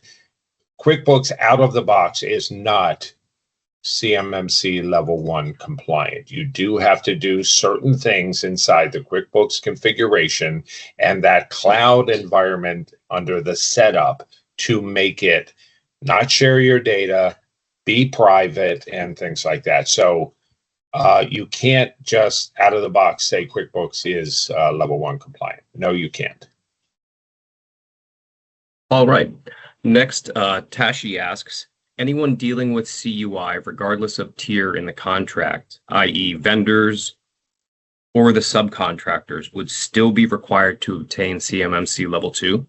QuickBooks out of the box is not CMMC Level 1 compliant. You do have to do certain things inside the QuickBooks configuration and that cloud environment under the setup to make it not share your data, be private, and things like that. So you can't just out of the box say QuickBooks is Level 1 compliant. No, you can't. All right. Next, Tashi asks, anyone dealing with CUI, regardless of tier in the contract, i.e. vendors or the subcontractors, would still be required to obtain CMMC Level 2?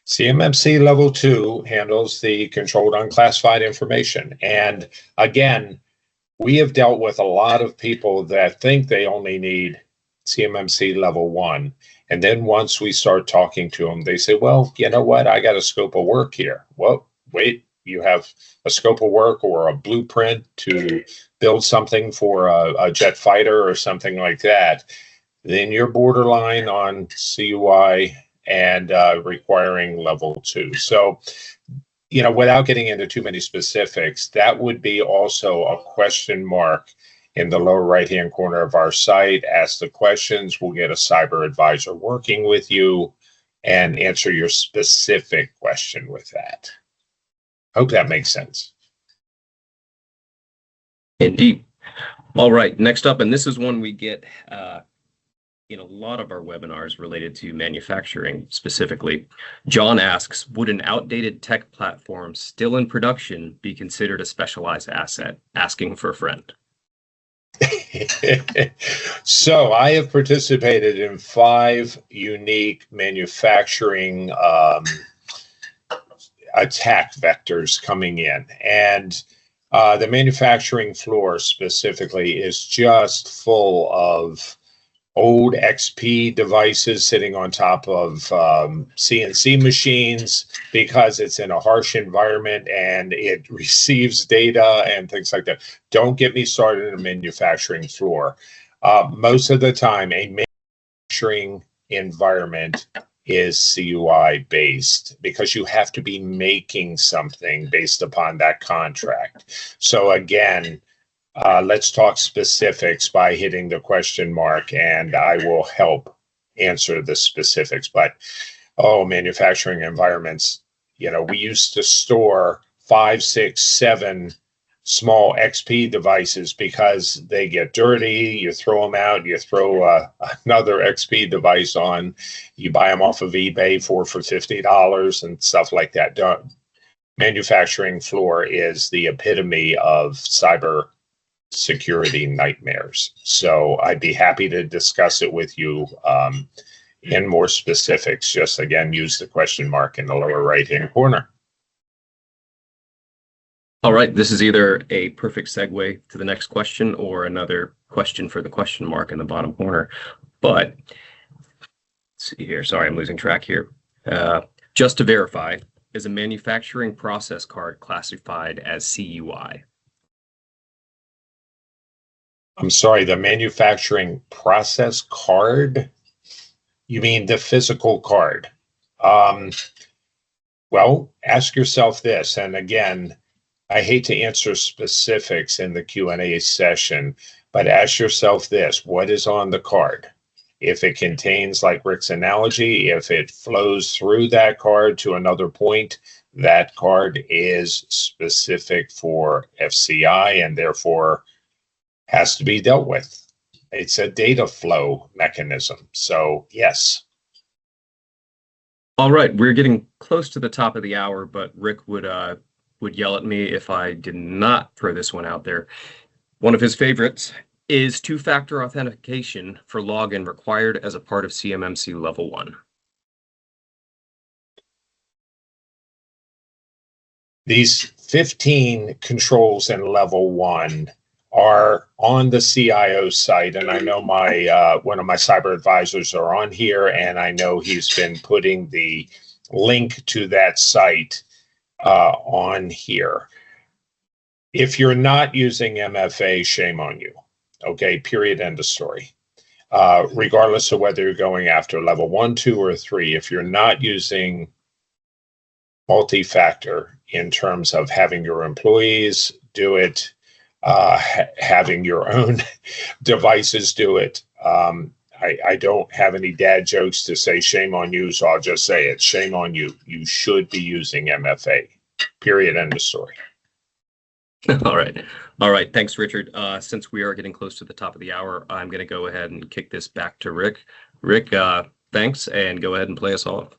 CMMC Level 2 handles the controlled unclassified information. And again, we have dealt with a lot of people that think they only need CMMC Level 1. And then once we start talking to them, they say, well, you know what? I got a scope of work here. Well, wait, you have a scope of work or a blueprint to build something for a jet fighter or something like that. Then you're borderline on CUI and requiring Level 2. So, you know, without getting into too many specifics, that would be also a question mark in the lower right-hand corner of our site. Ask the questions. We'll get a cyber advisor working with you and answer your specific question with that. Hope that makes sense. Indeed. All right, next up, and this is one we get in a lot of our webinars related to manufacturing specifically. John asks, would an outdated tech platform still in production be considered a specialized asset? Asking for a friend. So I have participated in 5 unique manufacturing attack vectors coming in, and the manufacturing floor specifically is just full of old XP devices sitting on top of CNC machines because it's in a harsh environment and it receives data and things like that. Don't get me started in a manufacturing floor. Most of the time, a manufacturing environment is CUI based because you have to be making something based upon that contract. So again, let's talk specifics by hitting the question mark, and I will help answer the specifics. But manufacturing environments, we used to store 5, 6, 7 small XP devices because they get dirty. You throw them out, you throw another XP device on, you buy them off of eBay for $50 and stuff like that. Manufacturing floor is the epitome of cyber security nightmares. So I'd be happy to discuss it with you in more specifics. Just again, use the question mark in the lower right-hand corner. All right, this is either a perfect segue to the next question or another question for the question mark in the bottom corner. But let's see here. Sorry, I'm losing track here. Just to verify, is a manufacturing process card classified as CUI? I'm sorry, the manufacturing process card? You mean the physical card? Well, ask yourself this, and again, I hate to answer specifics in the Q&A session, but ask yourself this: what is on the card? If it contains, like Rick's analogy, if it flows through that card to another point, that card is specific for FCI and therefore has to be dealt with. It's a data flow mechanism. So yes. All right, we're getting close to the top of the hour, but Rick would yell at me if I did not throw this one out there. One of his favorites is two-factor authentication for login required as a part of CMMC Level 1. These 15 controls in Level 1 are on the CIO site, and I know my one of my cyber advisors are on here, and I know he's been putting the link to that site on here. If you're not using MFA, shame on you. Okay, period, end of story. Regardless of whether you're going after level 1, 2, or 3, if you're not using multi-factor in terms of having your employees do it, having your own devices do it, I don't have any dad jokes to say shame on you, so I'll just say it. Shame on you. You should be using MFA. Period. End of story. All right. All right. Thanks, Richard. Since we are getting close to the top of the hour, I'm going to go ahead and kick this back to Rick. Rick, thanks, and go ahead and play us off.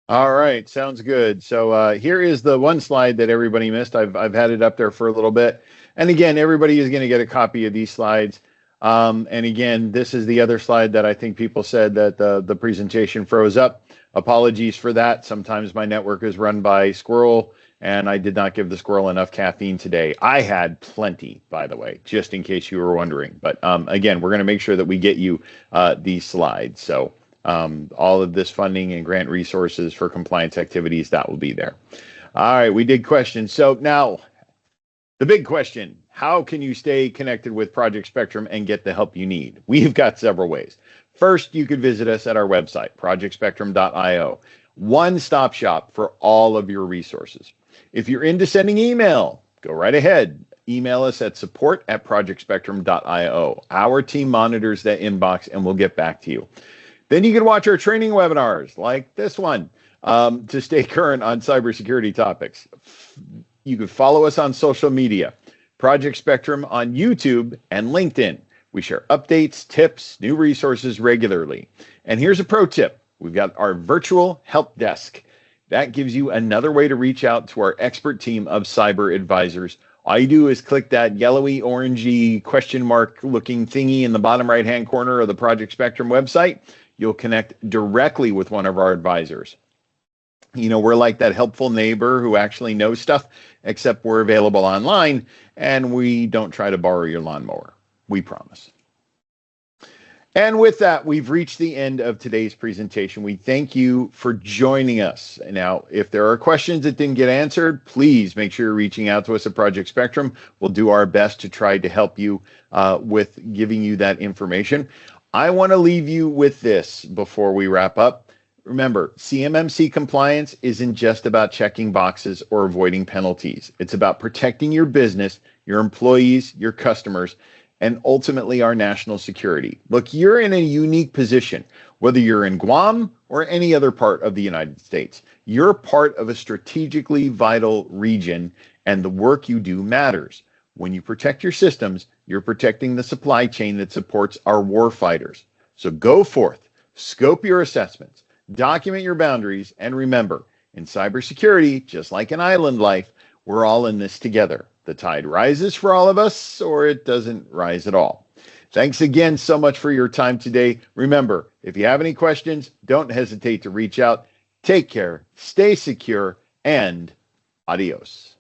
All right. Sounds good. So here is the one slide that everybody missed. I've had it up there for a little bit. And again, everybody is going to get a copy of these slides. And again, this is the other slide that I think people said that the presentation froze up. Apologies for that. Sometimes my network is run by Squirrel, and I did not give the Squirrel enough caffeine today. I had plenty, by the way, just in case you were wondering. But again, we're going to make sure that we get you these slides. So all of this funding and grant resources for compliance activities, that will be there. All right, we did questions. So now, the big question: how can you stay connected with Project Spectrum and get the help you need? We've got several ways. First, you could visit us at our website, projectspectrum.io. One-stop shop for all of your resources. If you're into sending email, go right ahead. Email us at support@projectspectrum.io. Our team monitors that inbox and we'll get back to you. Then you can watch our training webinars like this one to stay current on cybersecurity topics. You can follow us on social media, Project Spectrum on YouTube and LinkedIn. We share updates, tips, new resources regularly. And here's a pro tip. We've got our virtual help desk. That gives you another way to reach out to our expert team of cyber advisors. All you do is click that yellowy, orangey question mark looking thingy in the bottom right-hand corner of the Project Spectrum website. You'll connect directly with one of our advisors. You know, we're like that helpful neighbor who actually knows stuff, except we're available online and we don't try to borrow your lawnmower. We promise. And with that, we've reached the end of today's presentation. We thank you for joining us. Now, if there are questions that didn't get answered, please make sure you're reaching out to us at Project Spectrum. We'll do our best to try to help you with giving you that information. I want to leave you with this before we wrap up. Remember, CMMC compliance isn't just about checking boxes or avoiding penalties. It's about protecting your business, your employees, your customers, and ultimately our national security. Look, you're in a unique position, whether you're in Guam or any other part of the United States. You're part of a strategically vital region, and the work you do matters. When you protect your systems, you're protecting the supply chain that supports our warfighters. So go forth, scope your assessments, document your boundaries, and remember, in cybersecurity, just like in island life, we're all in this together. The tide rises for all of us, or it doesn't rise at all. Thanks again so much for your time today. Remember, if you have any questions, don't hesitate to reach out. Take care, stay secure, and adios.